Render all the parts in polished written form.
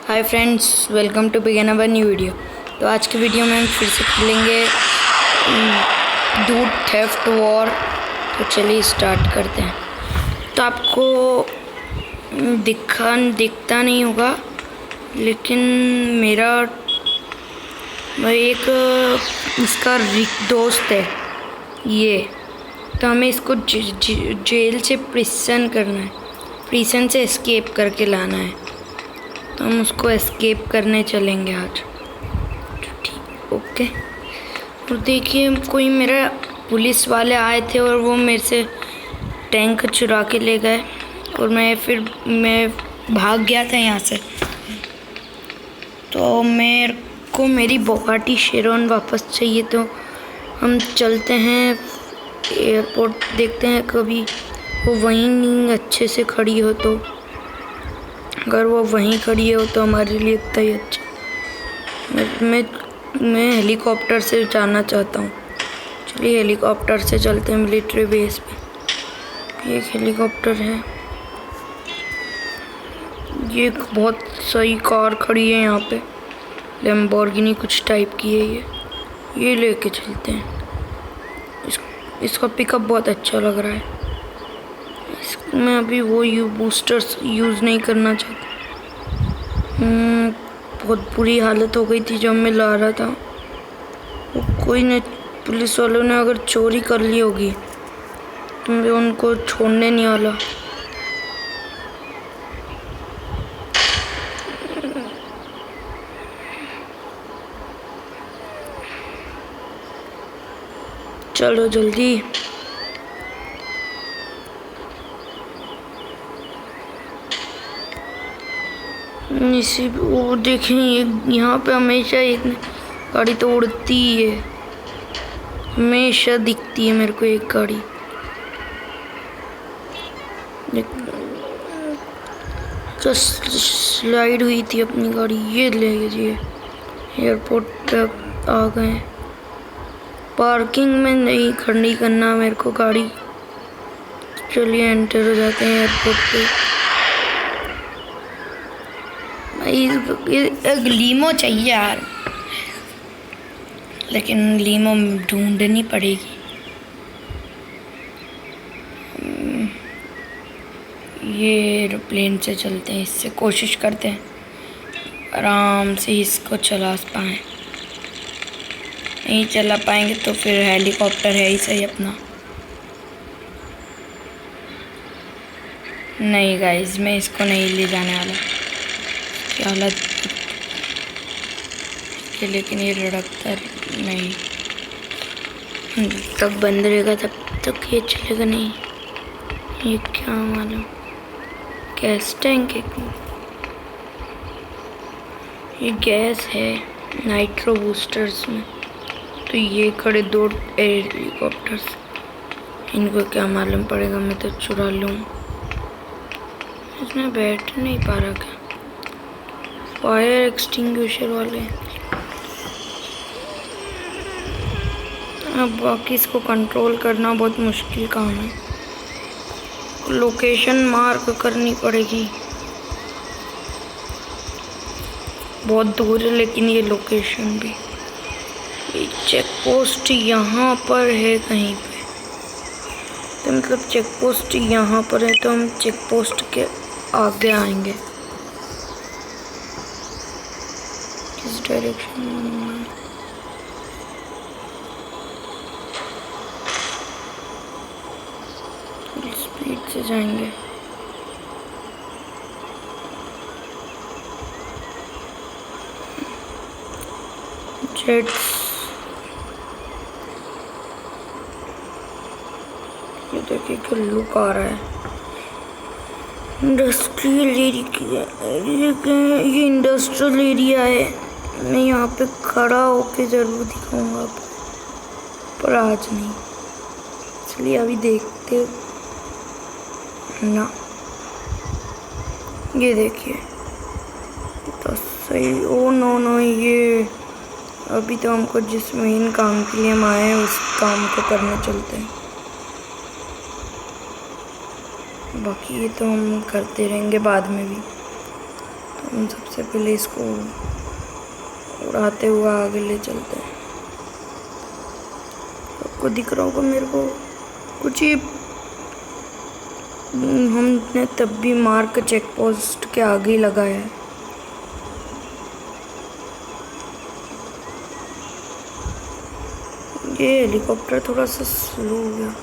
Hi friends, welcome to begin our new video. तो आज की वीडियो में हम फिर से खेलेंगे डूड थेफ्ट वॉर। तो चलिए स्टार्ट करते हैं। तो आपको दिखता नहीं होगा, लेकिन मेरा एक इसका दोस्त है ये। तो हमें इसको जेल से प्रिजन करना है, प्रिजन से एस्केप करके लाना है। तो हम उसको एस्केप करने चलेंगे आज। ठीक, ओके। और देखिए, कोई मेरा पुलिस वाले आए थे और वो मेरे से टैंक चुरा के ले गए और मैं भाग गया था यहाँ से। तो मेरे को मेरी बोगाटी शेरॉन वापस चाहिए। तो हम चलते हैं एयरपोर्ट, देखते हैं कभी वो वहीं अच्छे से खड़ी हो। तो अगर वो वहीं खड़ी हो तो हमारे लिए इतना ही अच्छा। मैं हेलीकॉप्टर से जाना चाहता हूँ। चलिए हेलीकॉप्टर से चलते हैं मिलिट्री बेस पे। एक हेलीकॉप्टर है, ये बहुत सही कार खड़ी है यहाँ पे, लैम्बोर्गिनी कुछ टाइप की है ये लेके चलते हैं। इसका पिकअप बहुत अच्छा लग रहा है। मैं अभी वो बूस्टर्स यूज़ नहीं करना चाहता। बहुत बुरी हालत हो गई थी जब मैं ला रहा था। कोई ने, पुलिस वालों ने अगर चोरी कर ली होगी तो मैं उनको छोड़ने नहीं वाला। चलो जल्दी। इसी वो देखें, यहाँ पे हमेशा एक गाड़ी तो उड़ती ही है, हमेशा दिखती है मेरे को एक गाड़ी। जस्ट स्लाइड हुई थी अपनी गाड़ी, ये ले लीजिए। एयरपोर्ट तक आ गए। पार्किंग में नहीं खड़ी करना मेरे को गाड़ी। चलिए एंटर हो जाते हैं एयरपोर्ट पे। एक लीमो चाहिए यार, लेकिन लीमो ढूंढनी पड़ेगी। ये एरोप्लेन से चलते हैं, इससे कोशिश करते हैं आराम से इसको चला पाएँ। नहीं चला पाएंगे तो फिर हेलीकॉप्टर है ही सही अपना। नहीं गाइस, मैं इसको नहीं ले जाने वाला। क्या हालत के, लेकिन ये लड़कता नहीं। तब बंद रहेगा तब तक ये चलेगा नहीं। ये क्या मालूम, गैस टैंक है, ये गैस है नाइट्रो बूस्टर्स में। तो ये खड़े दो हेलीकॉप्टर्स, इनको क्या मालूम पड़ेगा, मैं तो चुरा लूँ। इसमें बैठ नहीं पा रहा क्या? फायर एक्सटिंग्विशर वाले। अब बाकी इसको कंट्रोल करना बहुत मुश्किल काम है। लोकेशन मार्क करनी पड़ेगी, बहुत दूर है लेकिन ये लोकेशन भी। ये चेक पोस्ट यहाँ पर है कहीं पे, तो मतलब चेक पोस्ट यहाँ पर है, तो हम चेक पोस्ट के आगे आएंगे। किस डायरेक्शन में? स्पीड से जाएंगे। जेट्स, ये देखिए क्या लुक आ रहा है। इंडस्ट्रियल एरिया, ये इंडस्ट्रियल एरिया है। मैं यहाँ पे खड़ा होके ज़रूर दिखाऊंगा आपको, पर आज नहीं, इसलिए अभी देखते ना। ये देखिए तो सही। ओ नो, ये अभी तो हमको जिस मेन काम के लिए हम आए हैं उस काम को करने चलते हैं। बाकी ये तो हम करते रहेंगे बाद में भी। तो हम सबसे पहले इसको उड़ाते हुए आगे ले चलते हैं। आपको दिख रहा होगा मेरे को कुछ ही। हमने तब भी मार्क चेक पोस्ट के आगे ही लगाया है। ये हेलीकॉप्टर थोड़ा सा स्लो हो गया।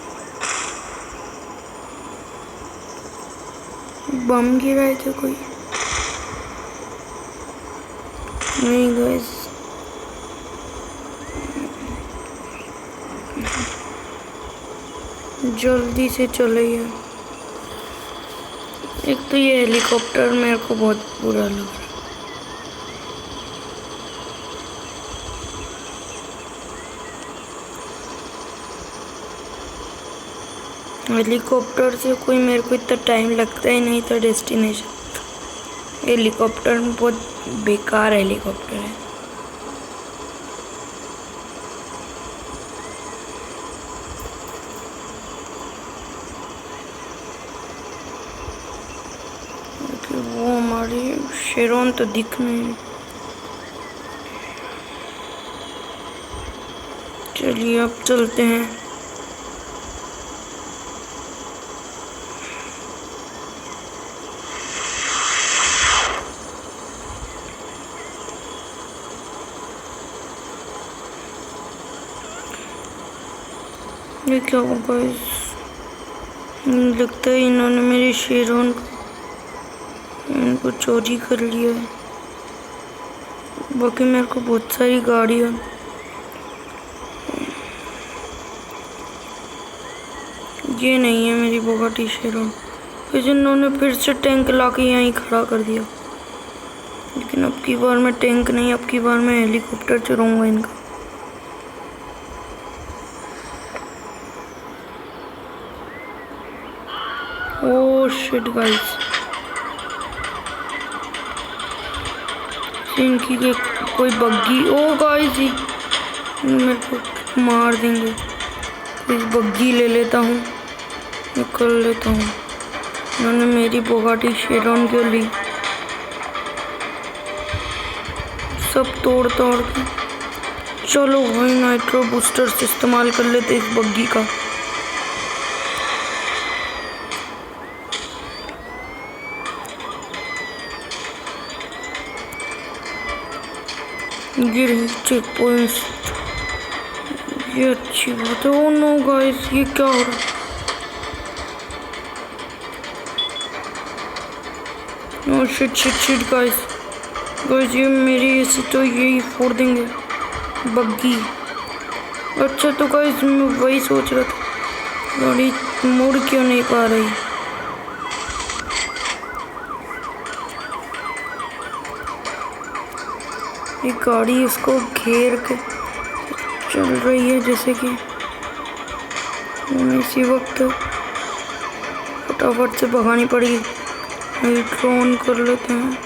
बम गिराए थे कोई? नहीं गाइस, जल्दी से चलिए। एक तो ये हेलीकॉप्टर मेरे को बहुत बुरा लग रहा है। हेलीकॉप्टर से कोई मेरे को इतना टाइम लगता ही नहीं था डेस्टिनेशन। हेलीकॉप्टर बहुत बेकार हेलीकॉप्टर है। वो हमारी शेरोन तो दिख नहीं। चलिए अब चलते हैं। ये क्या होगा? लगता है इन्होंने मेरी शेरोन इनको चोरी कर लिया है। बाकी मेरे को बहुत सारी गाड़ियाँ। ये नहीं है मेरी बुगाटी शेरोन। फिर इन्होंने फिर से टैंक ला के यहीं खड़ा कर दिया। लेकिन अब की बार मैं टैंक नहीं, अब की बार मैं हेलीकॉप्टर चुराऊंगा इनका। ओह शिट गाइस, इनकी कोई बग्गी। ओ गाइस, मेरे को मार देंगे। इस बग्गी ले लेता हूँ, निकल लेता हूँ। उन्होंने मेरी बुगाटी शेरोन क्यों ली? सब तोड़ के। चलो भाई, नाइट्रो बूस्टर से इस्तेमाल कर लेते इस बग्गी का। ये रही चेक पॉइंट्स। ये अच्छी बात है। ओह नो गाइस, ये क्या हो रहा है? ओह शिट गाइस, ये मेरी ऐसी तो यही फोड़ देंगे बग्गी। अच्छा तो गाइस, मैं वही सोच रहा था, गाड़ी मुड़ क्यों नहीं पा रही? ये गाड़ी इसको घेर के चल रही है, जैसे कि इसी वक्त फटाफट से भगानी पड़ेगी। ड्रोन कर लेते हैं।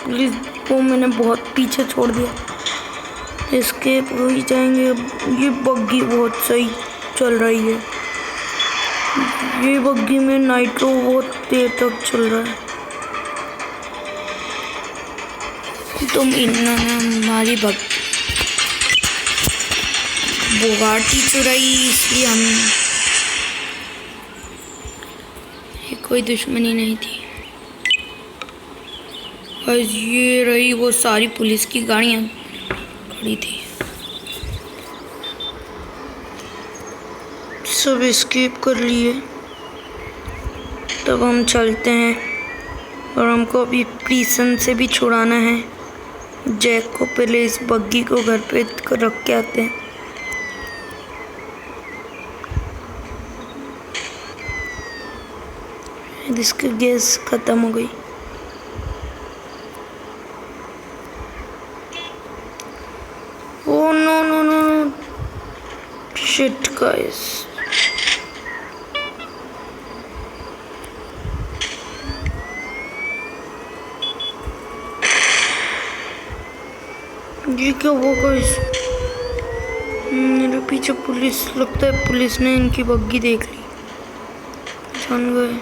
प्लीज, वो मैंने बहुत पीछे छोड़ दिया। एस्केप हो ही जाएंगे। ये बग्गी बहुत सही चल रही है। ये बग्गी में नाइट्रो बहुत देर तक चल रहा है। तुम इन्होंने हमारी बुगाटी चुराई, इसलिए हम, ये कोई दुश्मनी नहीं थी। बस ये रही वो सारी पुलिस की गाड़ियाँ खड़ी थी। सब एस्केप कर लिए। तब हम चलते हैं और हमको अभी प्रिसन से भी छुड़ाना है जैक को। पहले इस बग्गी को घर पे रख के आते हैं। इसकी गैस खत्म हो गई। ओह नो, शिट गाइस, ये क्या हुआ गाइस? मेरे पीछे पुलिस, लगता है पुलिस ने इनकी बग्गी देख ली, जान गए।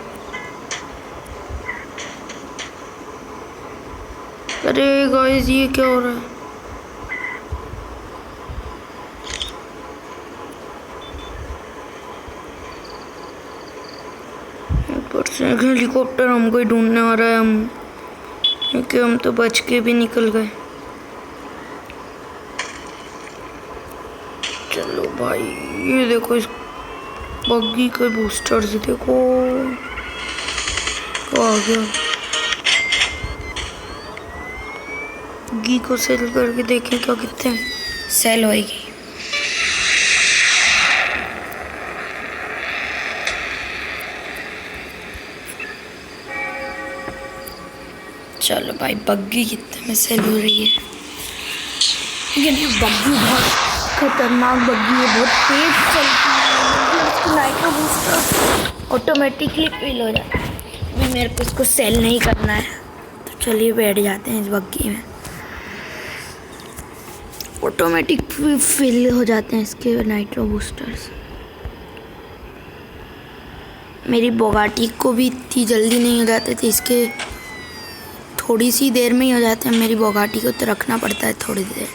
अरे गाइस ये क्या हो रहा है? ऊपर से हेलीकॉप्टर हमको ही ढूंढने आ रहा है, क्योंकि हम तो बच के भी निकल गए। चलो भाई, ये देखो इस बग्गी के बूस्टर्स देखो, तो आ गया। बग्गी को सेल करके देखें क्या कितने सेल होएगी। चलो भाई, बग्गी कितने में सेल हो रही है? लेकिन ये बग्गी बहुत खतरनाक बग्गी है, बहुत तेज चलती है। नाइट्रो बूस्टर ऑटोमेटिकली फिल हो जाता है। अभी मेरे को इसको सेल नहीं करना है, तो चलिए बैठ जाते हैं इस बग्गी में। ऑटोमेटिक फिल हो जाते हैं इसके नाइट्रो बूस्टर्स। मेरी बोगाटी को भी इतनी जल्दी नहीं हो जाते थे, इसके थोड़ी सी देर में ही हो जाते हैं। मेरी बोगाटी को तो रखना पड़ता है थोड़ी देर।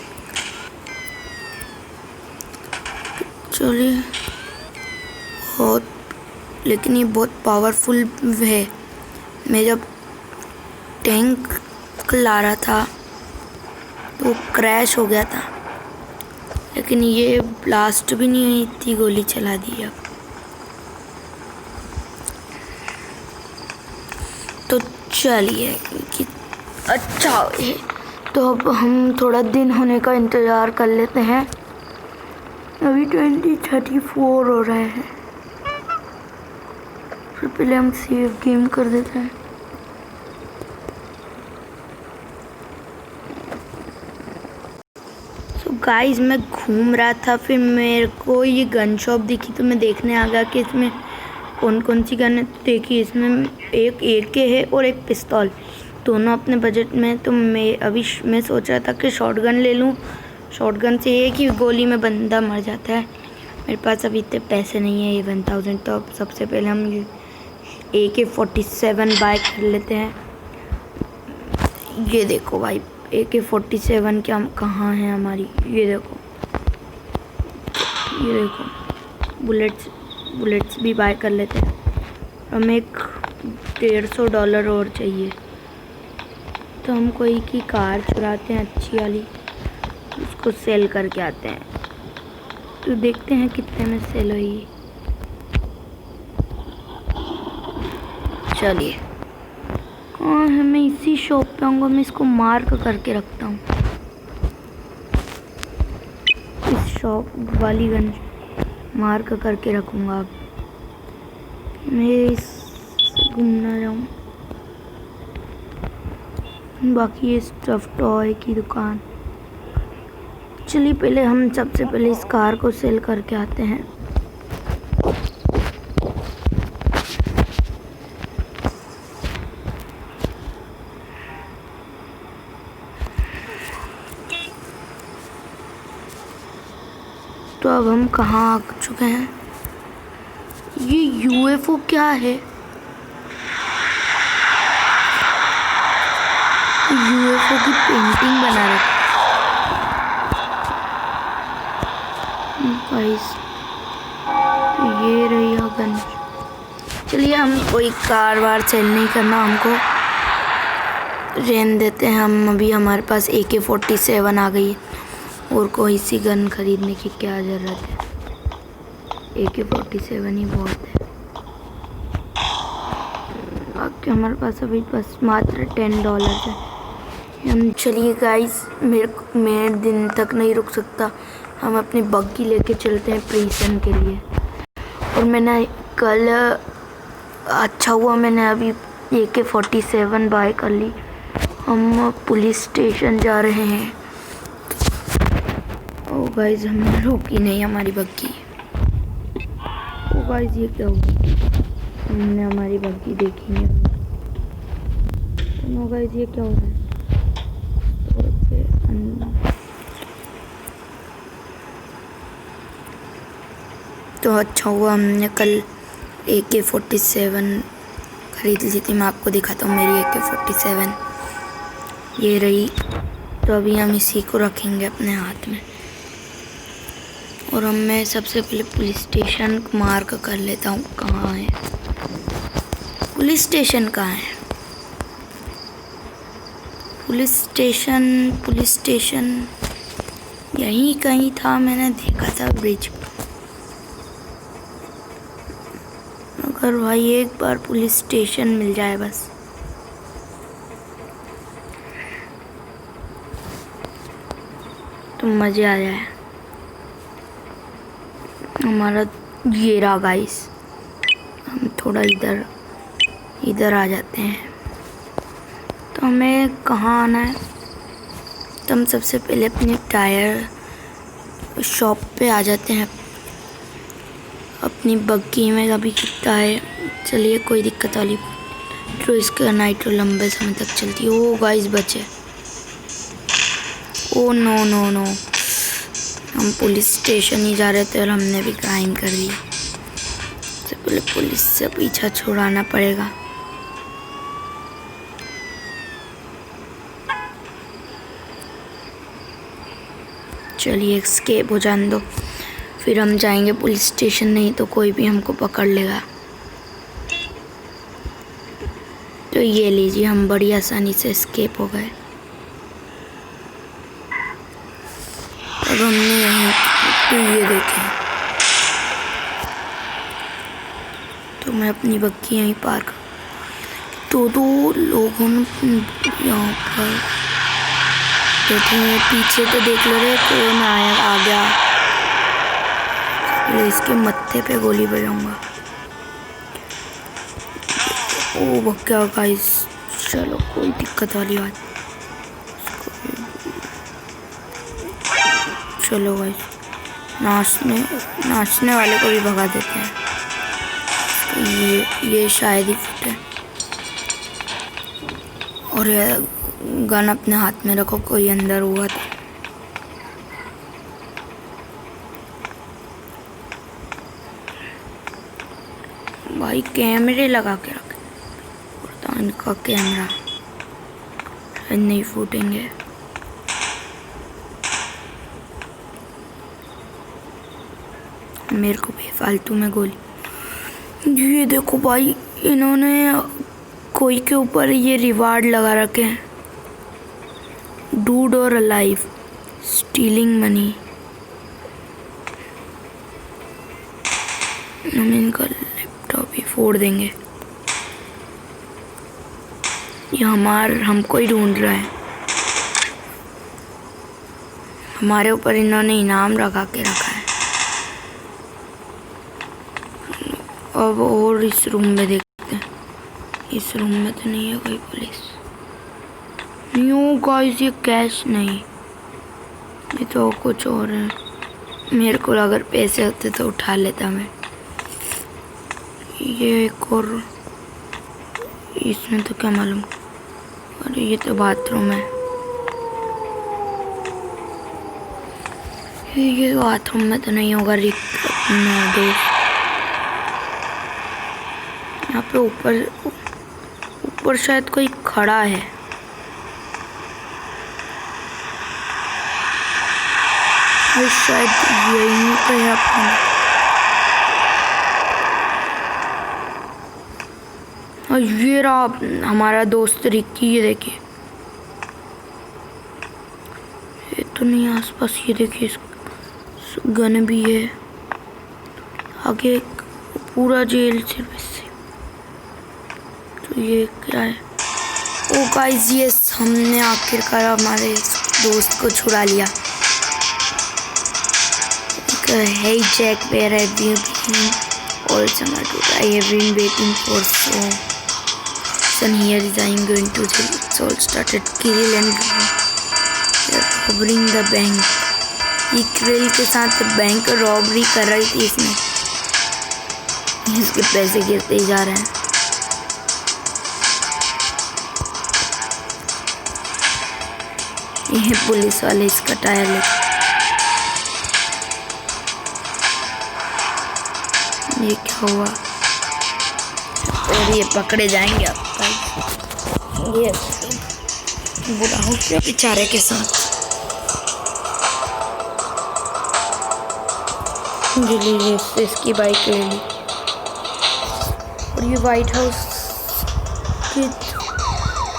चलिए, बहुत, लेकिन ये बहुत पावरफुल है। मैं जब टैंक ला रहा था तो क्रैश हो गया था, लेकिन ये ब्लास्ट भी नहीं हुई, इतनी गोली चला दी। अब तो चलिए कि अच्छा है, तो अब हम थोड़ा दिन होने का इंतज़ार कर लेते हैं। अभी 2034 हो रहे हैं, फिर पहले हम सेव गेम कर देते हैं। तो गाइस, मैं घूम रहा था, फिर मेरे को ये गन शॉप दिखी, तो मैं देखने आ गया कि इसमें कौन कौन सी गन है। तो देखिए, इसमें एक AK है और एक पिस्तौल, दोनों अपने बजट में। तो मैं सोच रहा था कि शॉटगन ले लूँ। शॉटगन से एक ही गोली में बंदा मर जाता है। मेरे पास अभी इतने पैसे नहीं है, ये 1000। तो अब सबसे पहले हम ये AK-47 बाय कर लेते हैं। ये देखो भाई, AK-47 क्या कहाँ है हमारी, ये देखो, ये देखो। बुलेट्स भी बाय कर लेते हैं। हमें एक $150 और चाहिए, तो हम कोई की कार चुराते हैं अच्छी वाली, उसको सेल करके आते हैं। तो देखते हैं कितने में सेल हुई। चलिए, कहाँ है? मैं इसी शॉप पे आऊँगा, मैं इसको मार्क करके रखता हूँ। इस शॉप वाली गन मार्क करके रखूँगा। अब मैं इससे घूमना जाऊँ। बाकी ये स्टफ टॉय की दुकान। चलिए, पहले हम सबसे पहले इस कार को सेल करके आते हैं। तो अब हम कहाँ आ चुके हैं? ये UFO क्या है? UFO की पेंटिंग बना रखी गाइस। तो ये रही गन। चलिए, हम कोई कार वार सेल नहीं करना, हमको रहने देते हैं। हम अभी हमारे पास AK-47 आ गई है, और कोई सी गन खरीदने की क्या ज़रूरत है। AK-47 ही बहुत है। बाकी हमारे पास अभी बस मात्र $10 है। हम चलिए गाइस, मैं दिन तक नहीं रुक सकता। हम अपनी बग्गी लेके चलते हैं प्रिजन के लिए। और मैंने कल, अच्छा हुआ मैंने अभी AK-47 बाय कर ली। हम पुलिस स्टेशन जा रहे हैं। ओ गाइस, हमने रोकी नहीं हमारी बग्गी। ओ गाइस, ये क्या हुआ? हमने हमारी बग्गी देखी नहीं। ओ गाइस, ये क्या हो रहा है? तो अच्छा हुआ हमने कल AK-47 खरीद ली थी। मैं आपको दिखाता हूँ मेरी AK-47, ये रही। तो अभी हम इसी को रखेंगे अपने हाथ में। और हम मैं सबसे पहले पुलिस स्टेशन मार्क कर लेता हूँ कहाँ है। पुलिस स्टेशन कहाँ है? पुलिस स्टेशन यहीं कहीं था, मैंने देखा था ब्रिज पर। अगर भाई एक बार पुलिस स्टेशन मिल जाए बस। तो मज़े आ जाए। हमारा ये रहा गाइस। हम थोड़ा इधर आ जाते हैं। तो हमें कहाँ आना है? तो हम सबसे पहले अपने टायर शॉप पे आ जाते हैं। अपनी बग्गी में अभी कितना है, चलिए कोई दिक्कत वाली तो इसका नाइट्रो लंबे समय तक चलती है। ओ गाइस बचे। ओ नो नो नो, हम पुलिस स्टेशन ही जा रहे थे और हमने भी क्राइम कर दिया। सबसे पहले पुलिस से पीछा छुड़ाना पड़ेगा। चलिए एस्केप हो जाने दो, फिर हम जाएंगे पुलिस स्टेशन। नहीं तो कोई भी हमको पकड़ लेगा। तो ये लीजिए, हम बड़ी आसानी से एस्केप हो गए। अब हमने यहाँ तो ये देखें, तो मैं अपनी बग्गी यहीं पार्क। तो दो लोगों ने यहाँ पर बैठे हैं। पीछे तो देख लो रे, कौन आया आ गया। इसके मत्थे पे गोली बजाऊंगा। ओ बक्का गाइस, चलो कोई दिक्कत वाली बात। चलो गाइस, नाचने वाले को भी भगा देते हैं। ये शायद ही फुटे। और गन अपने हाथ में रखो, कोई अंदर हुआ था। भाई कैमरे लगा के रखे, इनका कैमरा नहीं फूटेंगे। मेरे को बेफालतू में गोली। ये देखो भाई, इन्होंने कोई के ऊपर ये रिवार्ड लगा रखे हैं। डूड और अलाइव, स्टीलिंग मनी। हम इनका लैपटॉप ही फोड़ देंगे। ये हमको ही ढूंढ रहा है। हमारे ऊपर इन्होंने इनाम लगा के रखा है। अब और इस रूम में देखते हैं। इस रूम में तो नहीं है कोई पुलिस। न्यू गाइस, ये कैश नहीं, ये तो कुछ और है। मेरे को अगर पैसे होते तो उठा लेता मैं। ये एक और, इसमें तो क्या मालूम। अरे ये तो बाथरूम है। ये बाथरूम में तो नहीं होगा दोस्त। यहाँ पे ऊपर शायद कोई खड़ा है। और शायद यही पे है अपना। और ये रहा हमारा दोस्त रिक्की। ये देखिए, ये तो नहीं आसपास। ये देखिए, गन भी है। आगे पूरा जेल सिर्फ इससे। तो ये क्या है? ओ गाइस, ये हमने आखिरकार हमारे दोस्त को छुड़ा लिया। Hey Jack, where have you been? All summer dude, I have been waiting for son here is I'm going to jail. It's all started Kirill and robbing the bank. ये किरिल के साथ बैंक रॉबरी कर रही थी इसने। इसके पैसे गिरते ही जा रहे हैं। ये पुलिस वाले इसका टायर लेते। ये क्या हुआ? और ये पकड़े जाएंगे अब ये बुढ़ाओ के बेचारे के साथ। ये लीजिए, इसकी बाइक ले ली। और ये वाइट हाउस की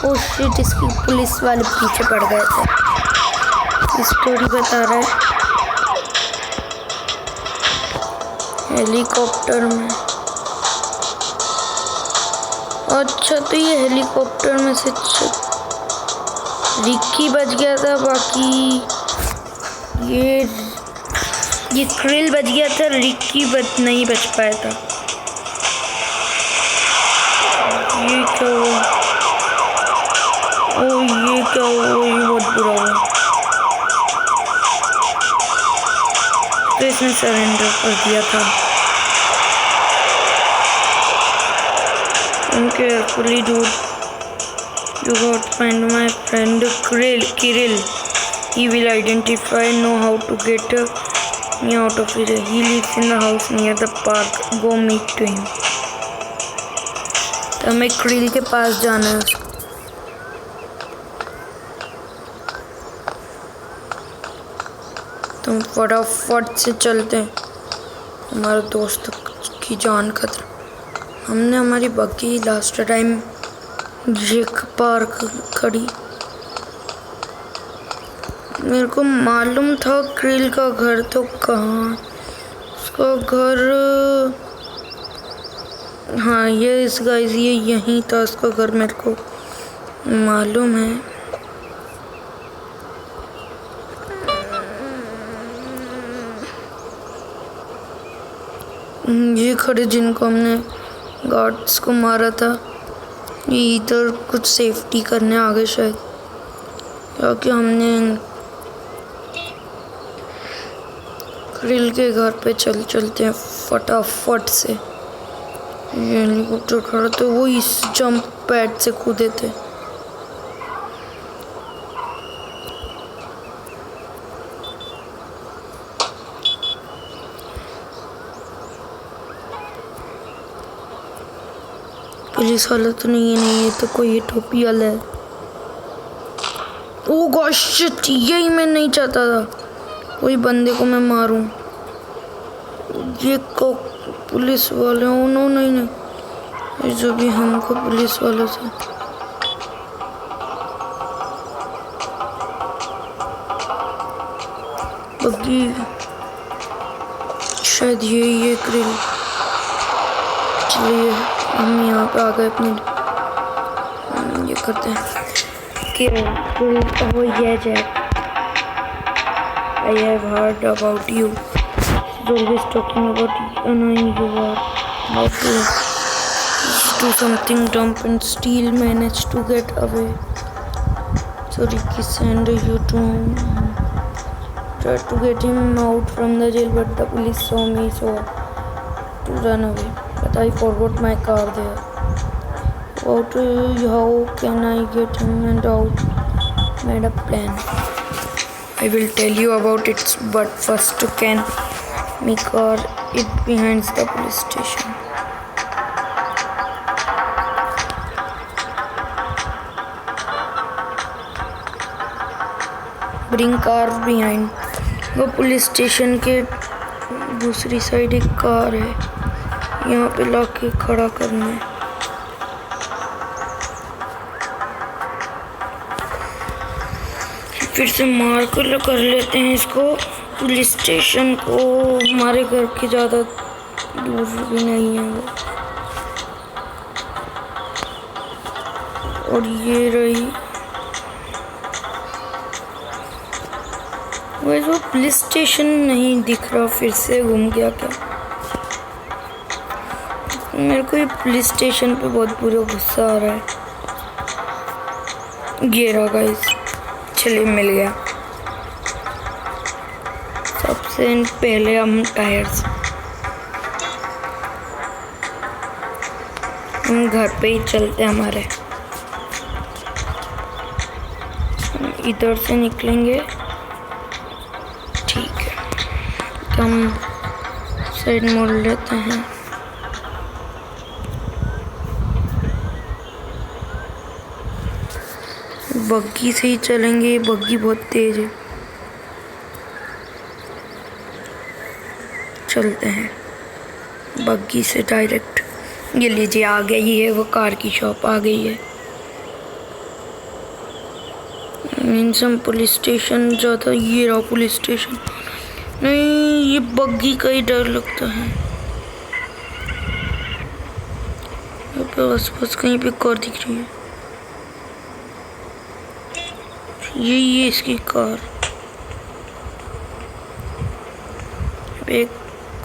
ओ शिट, इसकी पुलिस वाले पीछे पड़ गए थे। स्टोरी बता रहा है हेलीकॉप्टर में। अच्छा, तो ये हेलीकॉप्टर में से रिक्की बच गया था, बाकी ये क्रिल बच गया था, रिक्की नहीं बच पाया था। ये क्या हुआ? ओ ये क्या हुआ? ये बहुत बुरा हुआ। तो इसने सरेंडर कर दिया था। Carefully, dude. You got to find my friend Kirill. He will know how to get me out of here. He lives in the house near the park. Go meet to him. तो हमें krill के पास जाना है। तुम फटाफट से चलते हैं, हमारे दोस्त की जान खतरा। हमने हमारी बग्गी लास्ट टाइम रिक पार्क खड़ी। मेरे को मालूम था क्रिल का घर तो कहाँ, उसका घर, हाँ ये इस गाइस ये यहीं था उसका घर, मेरे को मालूम है। ये खड़े जिनको हमने गार्ड्स को मारा था, ये इधर कुछ सेफ्टी करने आ गए शायद, क्योंकि हमने क्रिल के घर पे चलते हैं फटाफट से। ये हेलीकॉप्टर खड़ा तो वो इस जंप पैड से कूदे थे। पुलिस वाला तो नहीं है तो कोई ये टोपी वाला है। ओ गॉश शिट, यही मैं नहीं चाहता था, कोई बंदे को मैं मारूं। ये को पुलिस वाले हो, नो नहीं, जो भी हमको पुलिस वालों से बग्गी, शायद ये क्रिल। चलिए हम यहाँ पे आ गए अपने, ये करते हैं कि वो ये Jack, I have heard about you. He's always talking about how annoying you are. How to do something dumb and still manage to get away. So Ricky sent you to try to get him out from the jail, but the police saw me, so to run away. But I forgot my car there. How can I get him and out? Made a plan. I will tell you about it, but first can my car it behind the police station. Bring car behind. वो police station के दूसरी side एक car है, यहाँ पे लाके खड़ा करना है। फिर से मार कर लेते हैं इसको। पुलिस स्टेशन को हमारे घर के ज़्यादा दूर भी नहीं है वो। और ये रही वो पुलिस स्टेशन नहीं दिख रहा, फिर से घूम गया क्या? मेरे को ये पुलिस स्टेशन पे बहुत बुरा गुस्सा आ रहा है। ये रहा गाइस, चलिए मिल गया। सबसे पहले हम टायर्स, हम घर पे ही चलते हैं हमारे। इधर से निकलेंगे, ठीक है, तो हम साइड मोड़ लेते हैं। बग्गी से ही चलेंगे, बग्गी बहुत तेज है। चलते हैं बग्गी से डायरेक्ट। ये लीजिए आ गई है, वो कार की शॉप आ गई है। मीन्स हम पुलिस स्टेशन जाता, ये रहा पुलिस स्टेशन। नहीं, ये बग्गी का ही डर लगता है। यहाँ पे आसपास कहीं पे कार दिख रही है। ये इसकी कार। एक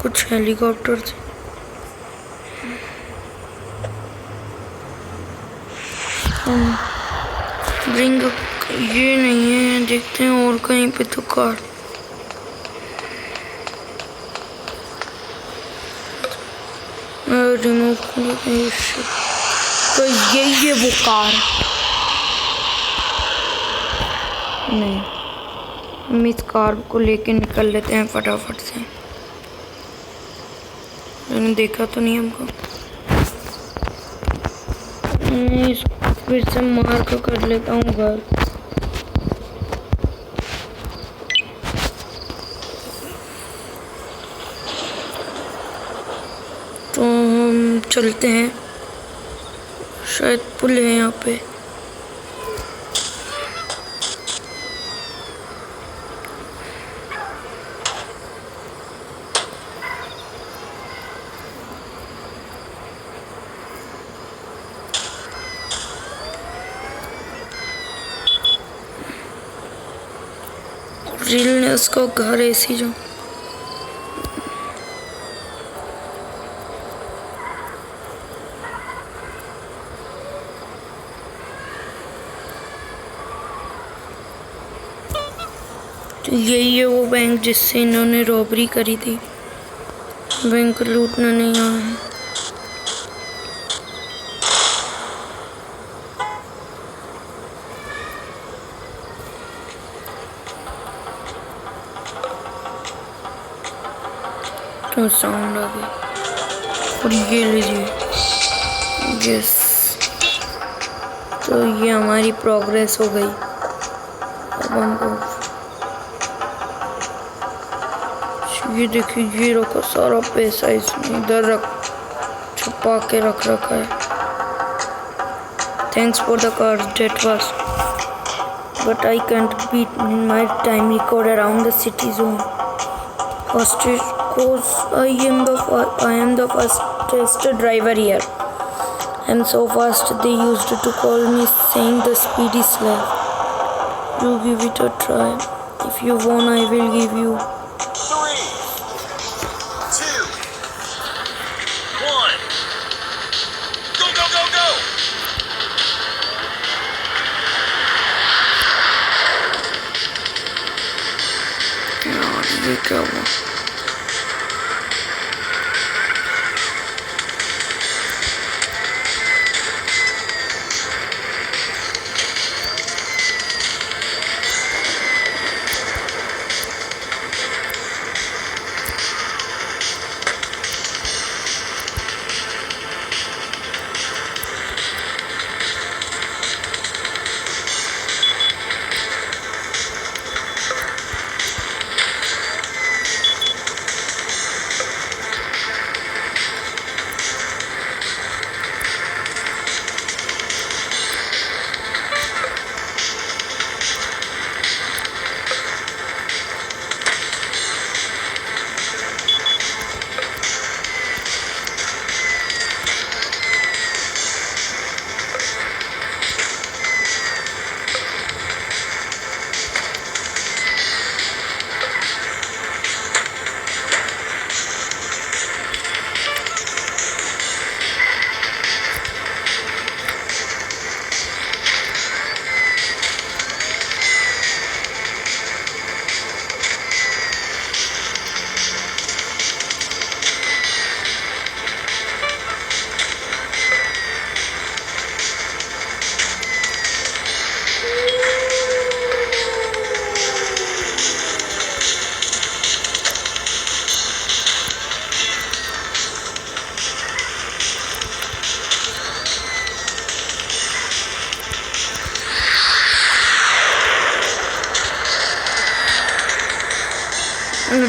कुछ हेलीकॉप्टर थे। ब्रिंग ये नहीं है, देखते हैं और कहीं पे तो कार। रिमूव तो यही है वो कार। नहीं, हम इस कार को लेके निकल लेते हैं फटाफट से। मैंने देखा तो नहीं हमको। इसको फिर से मार कर लेता हूँ घर। तो हम चलते हैं, शायद पुल है यहाँ पे। रील ने उसका घर ऐसी जो तो यही है वो बैंक जिससे इन्होंने रॉबरी करी थी। बैंक लूटने नहीं आए हैं। तो साउंड आ गया और ये लीजिए यस। तो ये हमारी प्रोग्रेस हो गई। अब हमको ये देखिए, ये रखा सारा पैसा इसमें, इधर रख छुपा के रख रखा है। Thanks for the car date was but I can't beat my time record around the city zone hostage cause I am the fastest driver here. I'm so fast they used to call me saying the speedy slave. You give it a try. If you want I will give you 3, 2, 1. Go, go, go, go! यार ये क्या हुआ?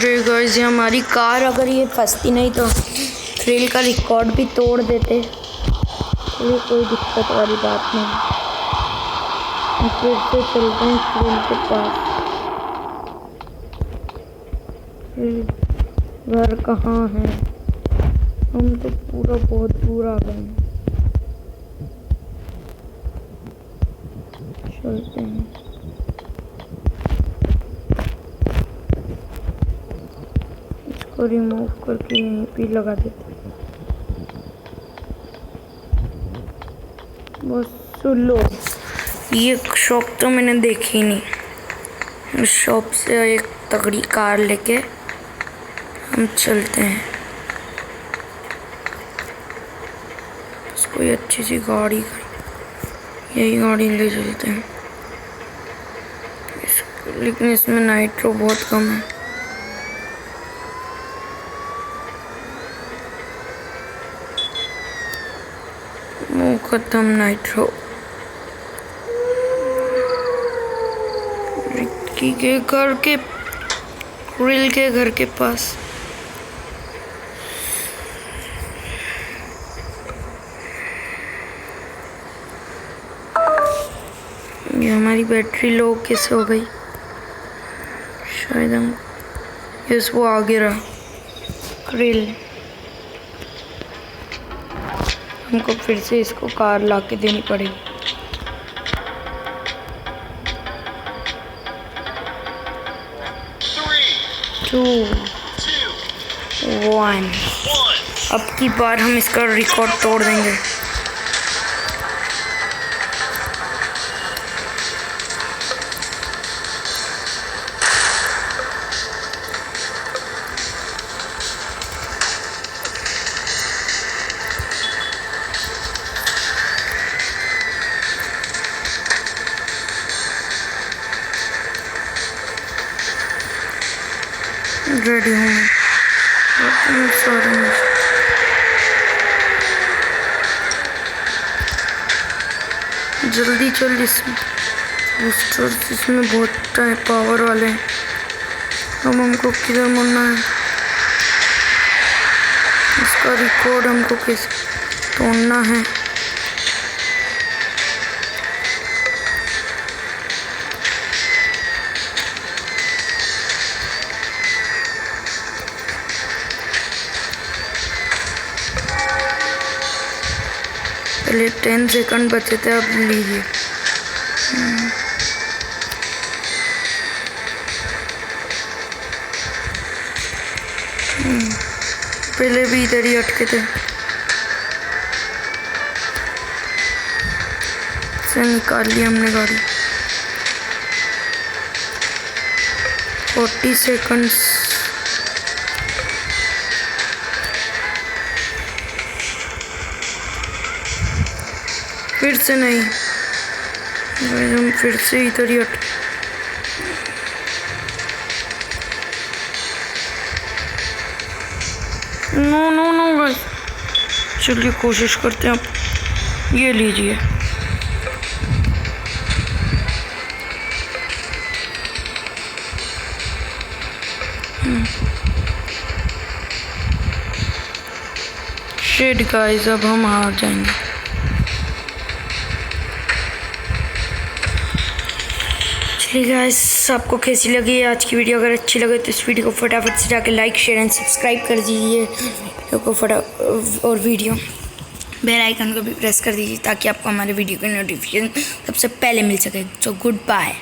अरे guys, ये हमारी car अगर ये फंसती नहीं तो थ्रिल का रिकॉर्ड भी तोड़ देते। ये कोई दिक्कत वाली बात नहीं। हम फिर से चलते हैं थ्रिल के पास। घर कहाँ है? हम तो पूरा बहुत दूर आ गए हैं। चलते हैं। इसको रिमूव करके यहीं पे लगा देते हैं। बस सुन लो, ये शॉप तो मैंने देखी नहीं। उस शॉप से एक तगड़ी कार लेके हम चलते हैं। बस कोई अच्छी सी गाड़ी, यही गाड़ी ले चलते हैं। लेकिन इसमें नाइट्रो बहुत कम है। वो खत्म नाइट्रो। रिक्की के घर के, थ्रिल के घर के पास। ये हमारी बैटरी लो कैसे हो गई? शायद हम यस, वो आगे रहा थ्रिल। हमको फिर से इसको कार ला के देनी पड़ेगी। 3, 2, 2, 1। 1. अब की बार हम इसका रिकॉर्ड तोड़ देंगे। रेडी हूँ मैं। जल्दी चल, इसमें बूस्टर्स इसमें बहुत पावर वाले हैं। अब हमको किधर मुड़ना है? इसका रिकॉर्ड हमको कैसे तोड़ना है? पहले 10 सेकंड बचे थे, अब लीजिए। पहले भी इधर ही अटके थे। से निकाल ली हमने गाड़ी। 40 सेकंड्स। फिर से नहीं, हम फिर से इधर ही अटके। नो नो नो गाइस, चलिए कोशिश करते हैं। अब ये लीजिए। शिट गाइस, अब हम हार जाएंगे। चलिए गाइस, आपको कैसी लगी आज की वीडियो? अगर अच्छी लगे तो इस वीडियो को फटाफट से जाकर लाइक, शेयर एंड सब्सक्राइब कर दीजिए वीडियो को और वीडियो बेल आइकन को भी प्रेस कर दीजिए ताकि आपको हमारे वीडियो की नोटिफिकेशन सबसे पहले मिल सके। So good bye.